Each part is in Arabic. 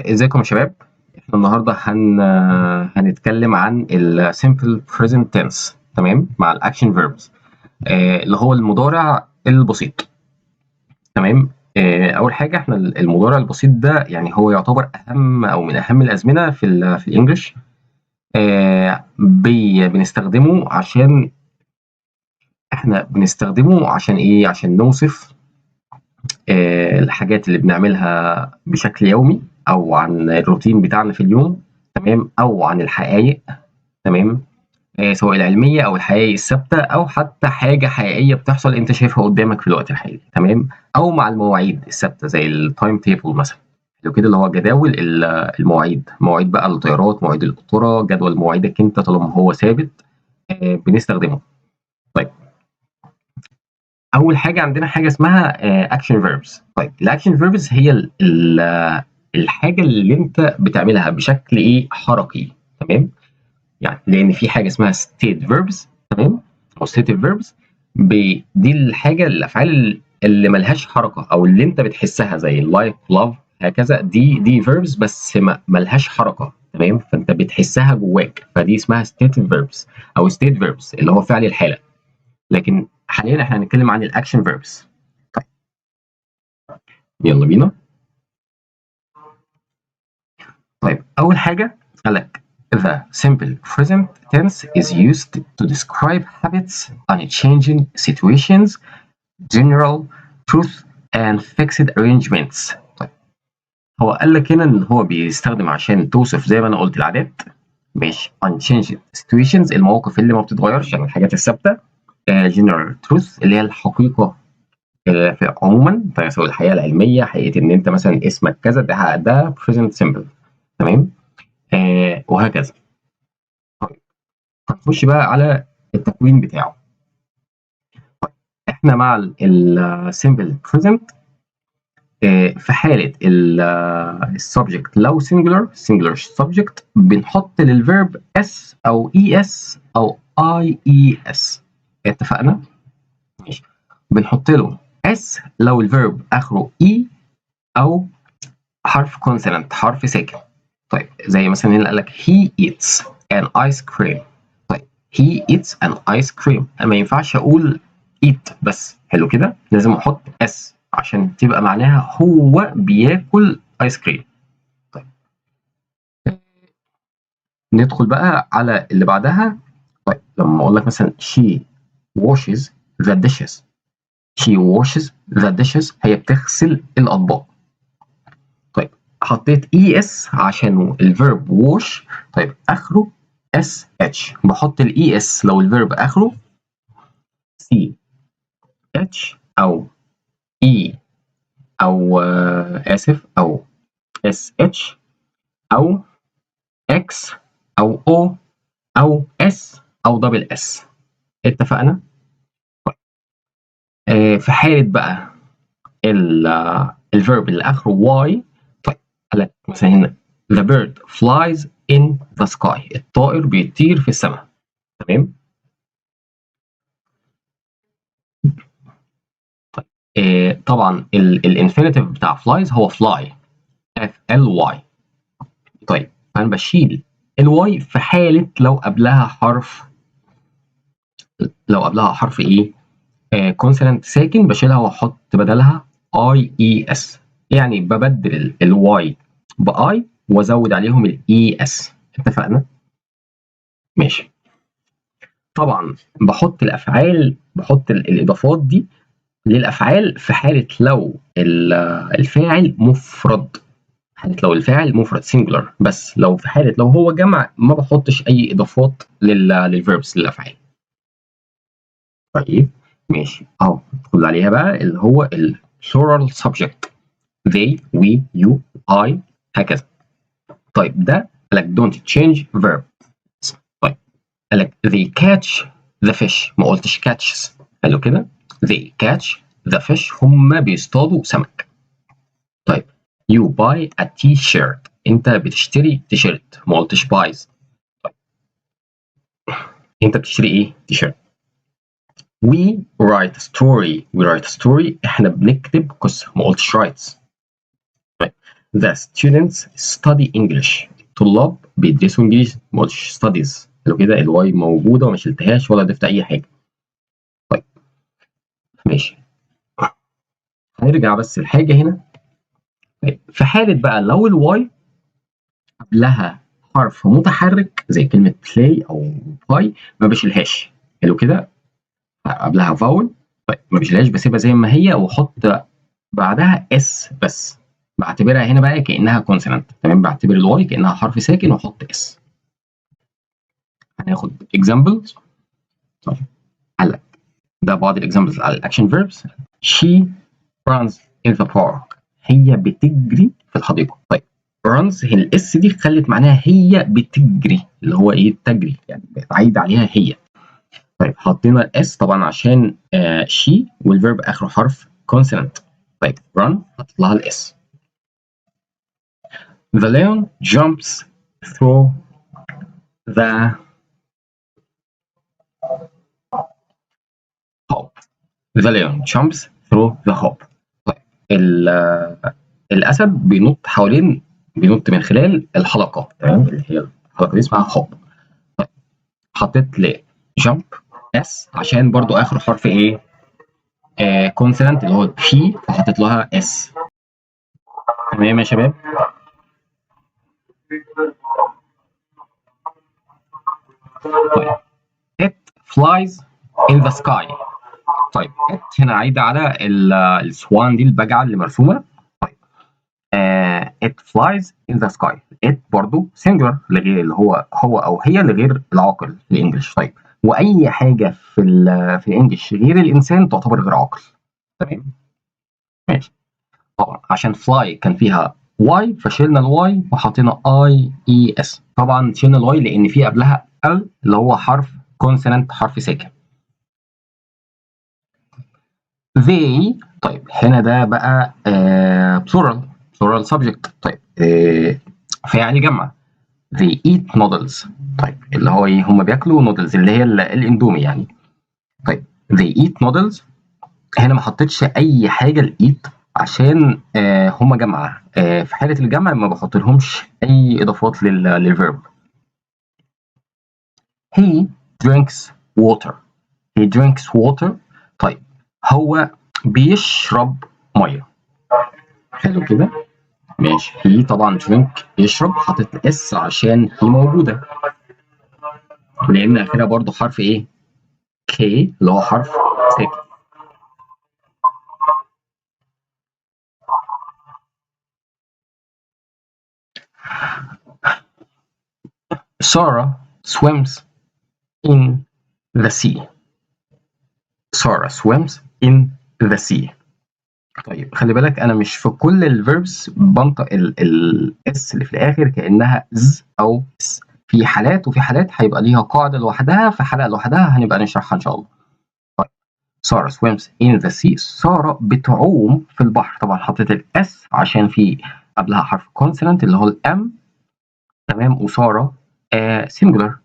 ازيكم يا شباب. احنا النهارده هنتكلم عن ال simple present tense. تمام، مع الاكشن verbs اللي هو المضارع البسيط. تمام. اول حاجه احنا المضارع البسيط ده يعني هو يعتبر اهم او من اهم الازمنه في الانجليش. بنستخدمه عشان ايه؟ عشان نوصف الحاجات اللي بنعملها بشكل يومي او عن الروتين بتاعنا في اليوم. تمام، او عن الحقائق. تمام. سواء العلميه او الحقائق الثابته او حتى حاجه حقيقيه بتحصل انت شايفها قدامك في الوقت الحالي. تمام، او مع المواعيد الثابته زي التايم تيبل مثلا. لو كده اللي هو جداول المواعيد، مواعيد بقى الطيارات، مواعيد القطوره، جدول مواعيدك انت طالما هو ثابت بنستخدمه. طيب، اول حاجه عندنا حاجه اسمها اكشن فيربس. طيب، الاكشن فيربس هي الحاجه اللي انت بتعملها بشكل ايه؟ حركي. تمام، يعني لان في حاجه اسمها ستيت فيربس. تمام، او ستيتيف فيربس. دي الحاجه، الافعال اللي ملهاش حركه او اللي انت بتحسها زي اللايك، لاف، هكذا. دي فيربس بس ملهاش حركه. تمام، فانت بتحسها جواك، فدي اسمها ستيتيف فيربس او ستيت فيربس اللي هو فعل الحاله. لكن حاليا احنا هنتكلم عن الاكشن فيربس. طيب، يلا بينا. طيب، اول حاجه قال لك the simple present tense is used to describe habits, unchanging situations, general truth and fixed arrangements. طيب، هو قال لك هنا ان هو بيستخدم عشان توصف زي ما انا قلت العادات. ماشي. unchanging situations المواقف اللي ما بتتغيرش، يعني الحاجات الثابته. general truth اللي هي الحقيقه في عموما، سواء الحقيقه العلميه، حقيقه ان انت مثلا اسمك كذا، ده present simple. تمام. وهكذا. طيب، هنخش بقى على التكوين بتاعه. احنا مع السمبل بريزنت في حاله السبجكت لو singular subject بنحط للفيرب اس او اي اس او اي اي اس. اتفقنا؟ ماشي. بنحط له اس لو الفيرب اخره اي او حرف كونسونانت، حرف ساكن. طيب، زي مثلا هنا قال لك he eats an ice cream. طيب، he eats an ice cream، ما ينفعش اقول eat بس. حلو كده، لازم احط اس عشان تبقى معناها هو بياكل ايس كريم. طيب، ندخل بقى على اللي بعدها. طيب، لما اقول لك مثلا she washes the dishes. she washes the dishes هي بتغسل الاطباق. طيب، حطيت اي اس عشان الفيرب ووش. طيب، اخره اس اتش، بحط الاي اس لو الفيرب اخره سي اتش او اي او اسف او اس اتش او اكس او او او اس او دبل اس. اتفقنا؟ في حاله بقى الفيرب اللي اخره واي. طيب، قال لك مثلا هنا the bird flies in the sky. الطائر بيطير في السماء. تمام. طبعا الانفينيتيف بتاع flies هو fly، اف ال واي. طيب، انا بشيل الواي في حاله لو قبلها حرف ايه؟ كونسونانت ساكن، بشيلها واحط بدلها اي اي اس. يعني ببدل الواي باي وازود عليهم الاي اس. اتفقنا؟ ماشي. طبعا بحط الاضافات دي للافعال في حاله لو الفاعل مفرد. حالة لو الفاعل مفرد سنجولار، بس لو في حالة لو هو جمع ما بحطش أي إضافات للفيربس، للأفعال. طيب، ماشي. أهو ندخل عليها بقى اللي هو plural subject they, we, you, I، هكذا. طيب، ده قال لك don't change verb. طيب، قال لك they catch the fish، ما قلتش catches. قالوا كده they catch the fish، هم بيصطادوا سمك. طيب، you buy a t-shirt، انت بتشتري تيشيرت، ما قلتش buys. طيب، انت بتشتري ايه؟ تيشيرت. we write a story، احنا بنكتب قصه، ما قلتش writes. طيب، The students study English. الطلاب بيدرسوا انجليزي، ما قلتش studies. لو كده الواي موجوده وما شلتهاش ولا ضفت اي حاجه. طيب ماشي، هنرجع بس الحاجه هنا. طيب في حاله بقى لو الواي قبلها حرف متحرك زي كلمه play او باي ما بشيلهاش. حلو كده، قبلها فاول طيب ما بشيلهاش، بسيبها زي ما هي واحط بعدها اس بس. بعتبرها هنا بقى كانها كونسونانت. تمام، بعتبر الواي كانها حرف ساكن واحط اس. هناخد اكزامبلز. طيب هلا ده بعض الاكزامبلز على الاكشن فيربس. she runs in the park. هي بتجري في الحديقه. طيب runs هي الاس دي خلت معناها هي بتجري، اللي هو ايه، تجري يعني بتعيد عليها هي. طيب حطينا الاس طبعا عشان she والفيرب اخره حرف كونسونانت. طيب run حط لها الاس. The lion jumps through the hoop. The lion jumps through the hoop. طيب الاسد بينط من خلال الحلقه. تمام، اللي هي الحلقه دي اسمها هوب. طيب حطيت لي جامب اس عشان برضو اخر حرف ايه، كونسونانت اللي هو بي، فحطيت لها اس. تمام يا شباب. طيب it flies in the sky. طيب it هنا عايده على السوان دي، البجعه اللي مرسومه. طيب it flies in the sky. it برضو singular لغير اللي هو او هي لغير العاقل في الانجليش. طيب واي حاجه في الانجليش غير الانسان تعتبر غير عاقل. تمام ماشي. طبعا عشان fly كان فيها واي فشلنا الواي وحطينا اي اي اس. طبعا شلنا الواي لان في قبلها ال اللي هو حرف كونسونانت، حرف ساكن. they. طيب هنا ده بقى plural subject. طيب فعل جمع. they eat noodles. طيب اللي هو ايه، هم بياكلوا نودلز اللي هي الاندومي يعني. طيب they eat noodles. هنا ما حطيتش اي حاجه لايت عشان هم جمع. في حاله الجمع ما بحط لهمش اي اضافات للفيرب. he drinks water. he drinks water. طيب هو بيشرب ميه. حلو كده ماشي. هي طبعا drink يشرب، حطيت اس عشان هي موجوده لان اخرها برضو حرف ايه، كي اللي هو حرف ساكن. Sarah swims in the sea. Sarah swims in the sea. طيب خلي بالك انا مش في كل الفيربس بنطق الاس اللي في الاخر كانها ز او س. في حالات وفي حالات هيبقى ليها قاعده لوحدها، في حلقه لوحدها هنبقى نشرحها ان شاء الله. طيب Sarah swims in the sea. سارة بتعوم في البحر. طبعا حطيت الاس عشان في قبلها حرف كونسونانت اللي هو الام. تمام، وسارة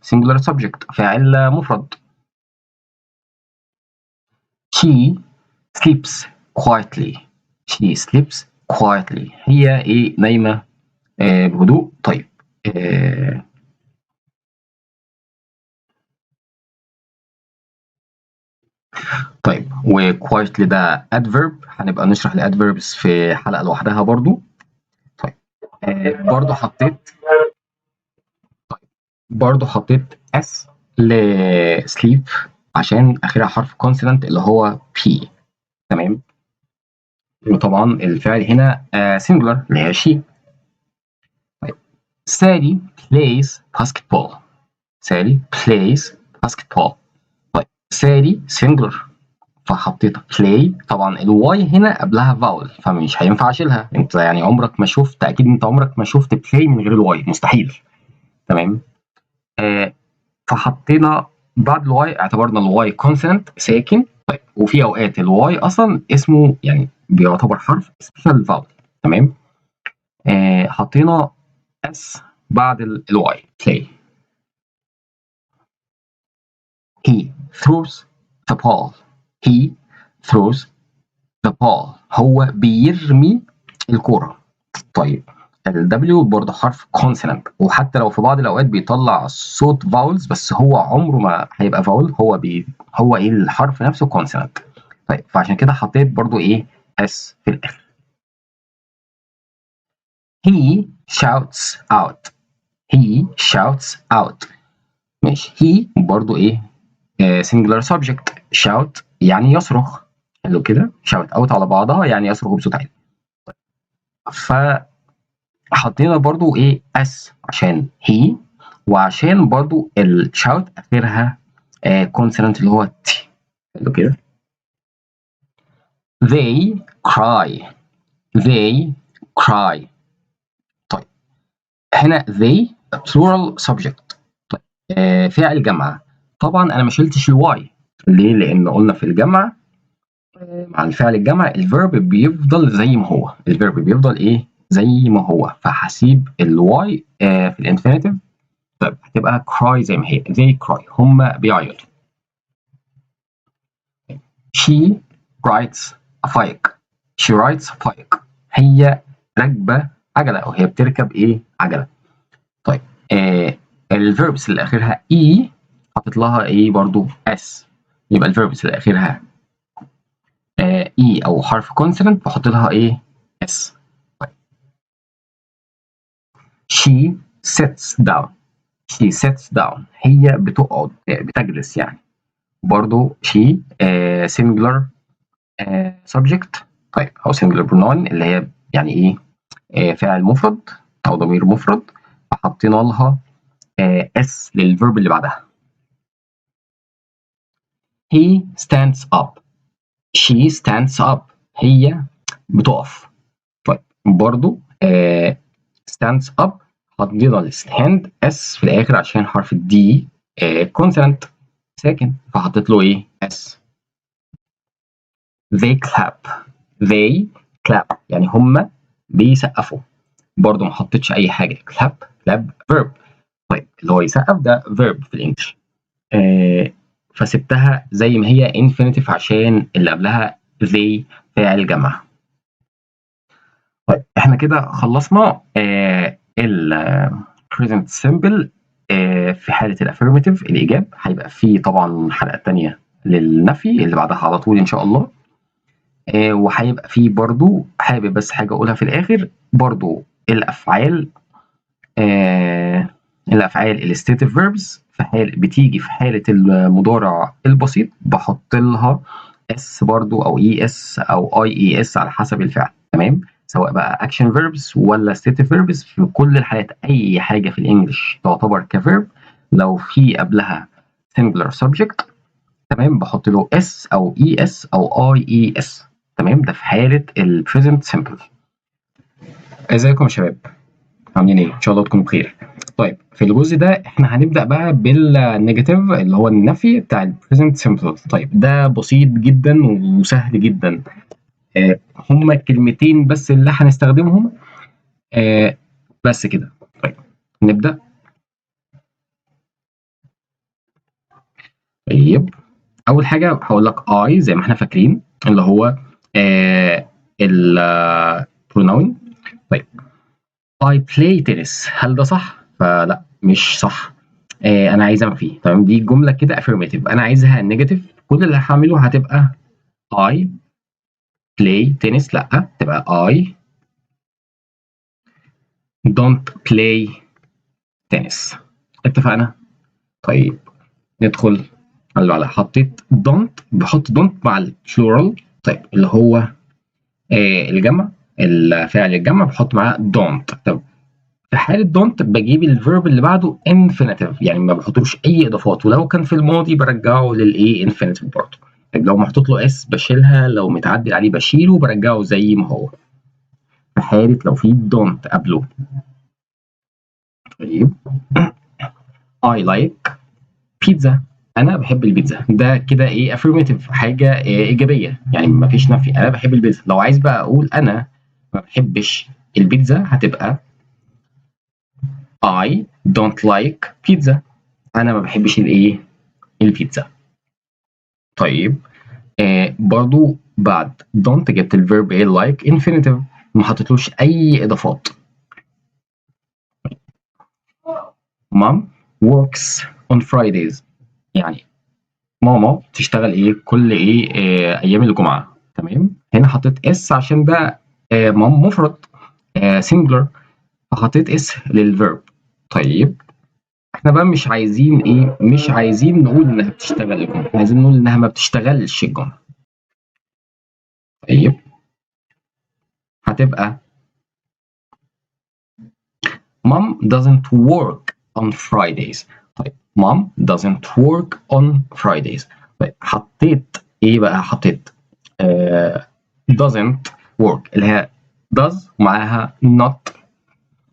singular subject، فاعل مفرد. she sleeps quietly. she sleeps quietly. هي ايه، نايمة بهدوء. طيب طيب وquietly ده adverb، هنبقى نشرح الادفيربس في حلقة لوحدها برضو. طيب برضو حطيت اس لسليب عشان اخرها حرف كونسونانت اللي هو P. تمام، وطبعا الفعل هنا singular اللي هي she. طيب ساري plays basketball. ساري plays basketball. طيب ساري singular فحطيت play. طبعا الواي هنا قبلها فاول فمش هينفع اشيلها. انت يعني عمرك ما شفت، اكيد انت عمرك ما شفت play من غير الواي، مستحيل. تمام فحطينا بعد الواي، اعتبرنا الواي كونسونانت ساكن. طيب وفي اوقات الواي اصلا اسمه يعني بيعتبر حرف سبيشال فاول. تمام حطينا اس بعد الواي play. he throws the ball. he throws the ball. هو بيرمي الكرة. طيب الW برضه حرف كونسونانت، وحتى لو في بعض الاوقات بيطلع صوت فاولز بس هو عمره ما هيبقى فاول، هو ايه الحرف نفسه كونسونانت. طيب فعشان كده حطيت برضه ايه اس في الاخر. he shouts out he shouts out ماشي. he برضه ايه singular subject. shout يعني يصرخ، حلو كده. shout out على بعضها يعني يصرخ بصوت عالي. فحطينا برضو ايه اس عشان هي، وعشان برضو الشاوت اخرها كونسونانت اللي هو تي، حلو كده. they cry they cry. طيب هنا they plural subject. طيب فعل جمع. طبعا انا ما شلتش الواي، ليه؟ لان قلنا في الجمع مع الفعل الجمع الفيرب بيفضل زي ما هو، الفيرب بيفضل ايه زي ما هو، فهسيب الواي في الانفينيتيف. طيب هتبقى cry زي ما هي they cry، هم بيعيطوا. she rides a bike she rides a bike هي راكبة عجلة أو هي بتركب إيه عجلة. طيب الفيربس اللي آخرها E حاطط لها إيه برضو S، يبقى الفيربس اللي آخرها E أو حرف consonant بحط لها إيه S. طيب she sits down she sits down هي بتقعد بتجلس يعني، برضو she singular subject. طيب أو singular pronoun اللي هي يعني إيه فاعل مفرد أو ضمير مفرد، فحطينا لها S للفيرب اللي بعدها. he stands up she stands up هي بتقف. طيب برضو stands up حطينا الستاند S في الآخر عشان حرف الدي consonant ساكن، فحطيت له إيه S. they clap يعني هم بيسقفوا، برضو ما حطيتش أي حاجة. clap verb. طيب اللي هو يسقف ده verb في الإنجليش، فسبتها زي ما هي infinitive عشان اللي قبلها they فاعل جمع. طيب احنا كده خلصنا ال present simple. في حالة الافيرماتيف الإيجاب هيبقى فيه طبعا حلقة تانية للنفي اللي بعدها على طول إن شاء الله. وهيبقى فيه برضو حابب بس حاجة أقولها في الآخر، برضو الأفعال الستاتيف فيربس بتيجي في حالة المضارع البسيط بحط لها اس برضو او اي اس او اي اس على حسب الفعل، تمام. سواء بقى اكشن فيربس ولا ستاتيف فيربس، في كل الحالات اي حاجة في الانجليش تعتبر كفيرب لو في قبلها singular subject، تمام، بحط له اس او اي اس او اي اس، تمام. ده في حالة البريزنت سمبل. ازيكم يا شباب، عاملين ايه؟ ان شاء الله تكونوا بخير. طيب في الجزء ده احنا هنبدا بقى بالنيجاتيف اللي هو النفي بتاع البريزنت سمبل. طيب ده بسيط جدا وسهل جدا، هما كلمتين بس اللي هنستخدمهم بس كده. طيب نبدا. طيب اول حاجه هقول لك اي زي ما احنا فاكرين اللي هو البروناون. طيب I play tennis هل ده صح؟ فلا مش صح، انا عايز انفي، تمام. دي جمله كده affirmative، انا عايزها نيجاتيف، كل اللي هعمله هتبقى I play tennis، لا تبقى I don't play tennis. اتفقنا؟ طيب ندخل على حطيت don't، بحط don't مع البلورال. طيب اللي هو الجمع، الفعل الجمع بحط معاه don't. طب في حالة don't بجيب الفيرب اللي بعده infinitive، يعني ما بحطلوش أي إضافات، ولو كان في الماضي برجعه للإيه infinitive برضه. طيب لو محطوط له اس بشيلها، لو متعدل عليه بشيله برجعه زي ما هو في حالة لو في don't قبله. طيب I like pizza أنا بحب البيتزا، ده كده إيه affirmative، حاجة إيجابية يعني ما فيش نفي، أنا بحب البيتزا. لو عايز بقى أقول أنا ما بحبش البيتزا هتبقى I don't like pizza، أنا ما بحبش الإيه البيتزا. طيب برضو بعد don't جبت الفيرب ايه like infinitive، ما حطيتلوش اي اضافات. Mom works on Fridays. يعني ماما تشتغل ايه كل ايام الجمعة. تمام. هنا حطيت اس عشان ده مام مفرد سنجلر، فحطيت اس للفيرب. طيب احنا بقى مش عايزين نقول انها بتشتغل الجملة، عايزين نقول انها ما بتشتغلش الجملة. طيب هتبقى Mom doesn't work on Fridays. طيب Mom doesn't work on Fridays. طيب حطيت ايه بقى؟ حطيت doesn't work اللي هي does ومعاها not.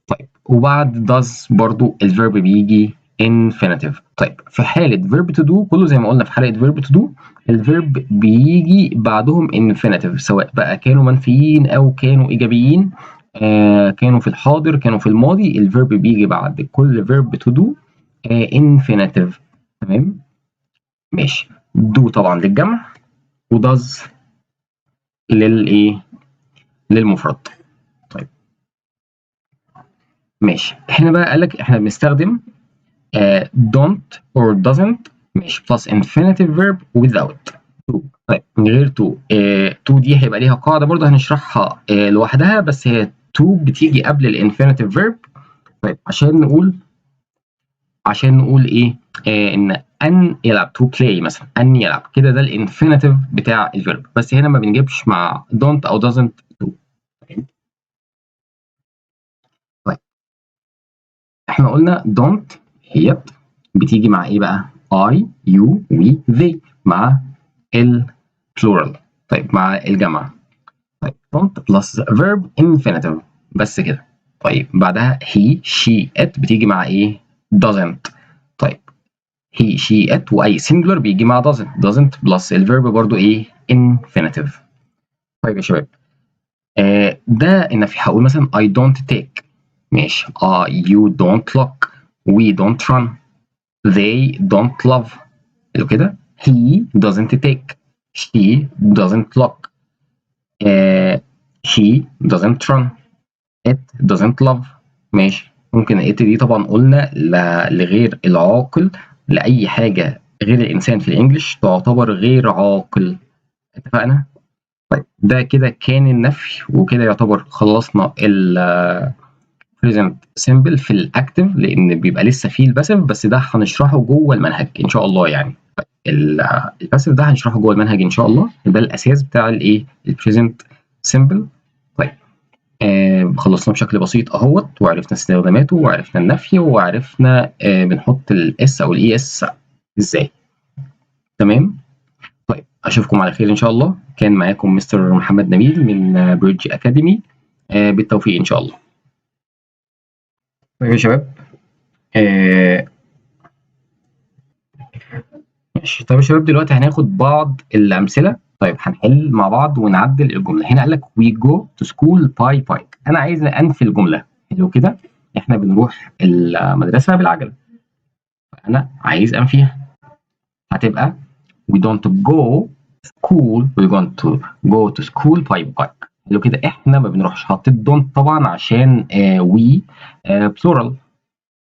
طيب وبعد does برضو الفيرب بيجي infinitive. طيب في حالة verb to do كله زي ما قلنا، في حالة verb to do الفيرب بيجي بعدهم infinitive، سواء بقى كانوا منفيين أو كانوا إيجابيين، كانوا في الحاضر كانوا في الماضي، الفيرب بيجي بعد كل verb to do infinitive. تمام. ماشي. do طبعا للجمع وdoes للمفرد. طيب ماشي. هنا بقى قال لك احنا بنستخدم don't or doesn't ماشي plus infinitive verb without to. طيب من غير to. to دي هيبقى ليها قاعدة برضه هنشرحها لوحدها، بس هي to بتيجي قبل الانفينيتيف verb. طيب عشان نقول ايه ان يلعب to play مثلا، ان يلعب كده، ده الانفينيتيف بتاع الفيرب، بس هنا ما بنجيبش مع don't او doesn't to. طيب احنا قلنا don't هي بتيجي مع ايه بقى؟ I you we they مع البلورال. طيب مع الجمع. طيب don't plus verb infinitive بس كده. طيب بعدها he she it بتيجي مع ايه؟ doesn't. طيب he she it واي singular بيجي مع doesn't plus الفيرب برضو ايه؟ infinitive. طيب يا شباب ده النفي. هقول مثلا I don't take ماشي. you don't look we don't run they don't love. لو كده he doesn't take she doesn't look he doesn't run it doesn't love. ماشي. ممكن it دي طبعا قلنا لغير العاقل، لأي حاجة غير الإنسان في الإنجليش تعتبر غير عاقل. اتفقنا؟ طيب ده كده كان النفي، وكده يعتبر خلصنا ال present simple في الاكتف، لان بيبقى لسه فيه الباسيف، بس ده هنشرحه جوه المنهج ان شاء الله. يعني الباسيف ده هنشرحه جوه المنهج ان شاء الله، ده الاساس بتاع البريزنت سمبل. طيب خلصنا بشكل بسيط اهوت، وعرفنا استخداماته وعرفنا النفي وعرفنا بنحط الاس او الاي اس ازاي. تمام. طيب اشوفكم على خير ان شاء الله. كان معاكم مستر محمد نبيل من بريدج اكاديمي. بالتوفيق ان شاء الله. طيب يا شباب ماشي. طيب يا شباب دلوقتي هناخد بعض الأمثلة. طيب هنحل مع بعض ونعدل الجملة. هنا قال لك we go to school by bike. أنا عايز أنفي الجملة. حلو كده. إحنا بنروح المدرسة بالعجلة، فأنا عايز أنفيها. هتبقى we don't go school we're going to go to school by bike. حلو كده. إحنا ما بنروحش. حطيت don't طبعا عشان we plural.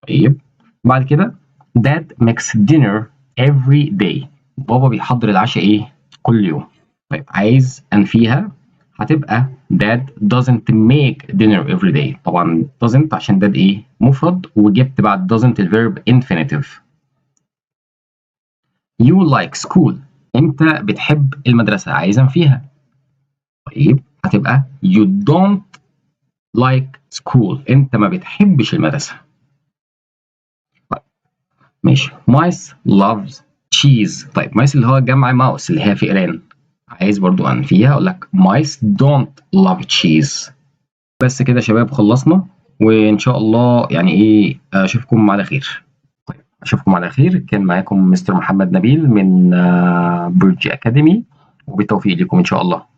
طيب بعد كده dad makes dinner every day. بابا بيحضر العشاء كل يوم. طيب عايز انفيها. هتبقى dad doesn't make dinner every day. طبعا doesn't عشان dad مفرد، وجبت بعد doesn't الفيرب infinitive. you like school. انت بتحب المدرسة. عايز انفيها. طيب هتبقى you don't like school. انت ما بتحبش المدرسة. ماشي. mice loves cheese. طيب mice اللي هو جمع ماوس اللي هي فئران. عايز برضو انفيها، اقول لك mice don't love cheese. بس كده يا شباب خلصنا، وان شاء الله اشوفكم على خير. طيب اشوفكم على خير. كان معاكم مستر محمد نبيل من بريدج اكاديمي، وبالتوفيق لكم ان شاء الله.